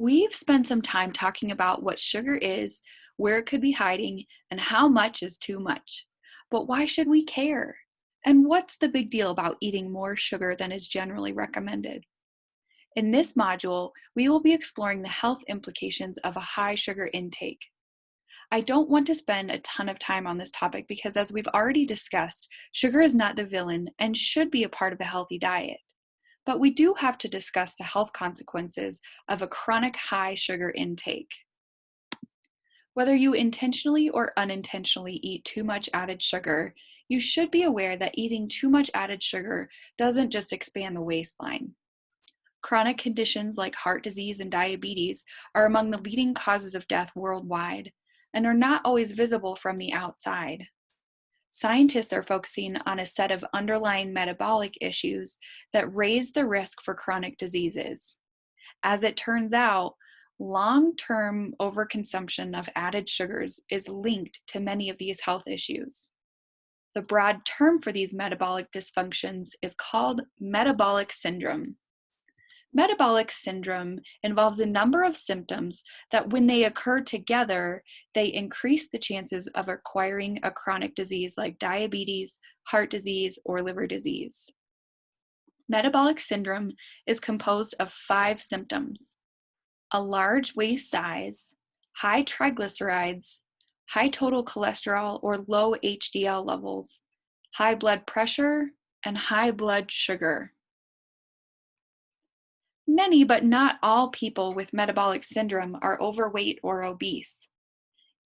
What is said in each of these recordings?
We've spent some time talking about what sugar is, where it could be hiding, and how much is too much. But why should we care? And what's the big deal about eating more sugar than is generally recommended? In this module, we will be exploring the health implications of a high sugar intake. I don't want to spend a ton of time on this topic because, as we've already discussed, sugar is not the villain and should be a part of a healthy diet. But we do have to discuss the health consequences of a chronic high sugar intake. Whether you intentionally or unintentionally eat too much added sugar, you should be aware that eating too much added sugar doesn't just expand the waistline. Chronic conditions like heart disease and diabetes are among the leading causes of death worldwide and are not always visible from the outside. Scientists are focusing on a set of underlying metabolic issues that raise the risk for chronic diseases. As it turns out, long-term overconsumption of added sugars is linked to many of these health issues. The broad term for these metabolic dysfunctions is called metabolic syndrome. Metabolic syndrome involves a number of symptoms that, when they occur together, they increase the chances of acquiring a chronic disease like diabetes, heart disease, or liver disease. Metabolic syndrome is composed of 5 symptoms: a large waist size, high triglycerides, high total cholesterol or low HDL levels, high blood pressure, and high blood sugar. Many, but not all people with metabolic syndrome are overweight or obese.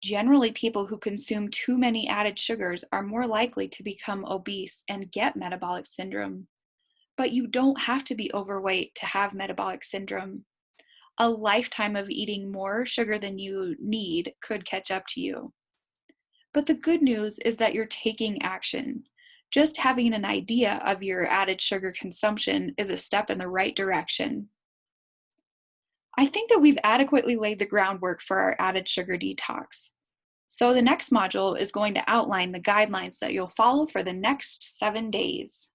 Generally, people who consume too many added sugars are more likely to become obese and get metabolic syndrome. But you don't have to be overweight to have metabolic syndrome. A lifetime of eating more sugar than you need could catch up to you. But the good news is that you're taking action. Just having an idea of your added sugar consumption is a step in the right direction. I think that we've adequately laid the groundwork for our added sugar detox. So the next module is going to outline the guidelines that you'll follow for the next 7 days.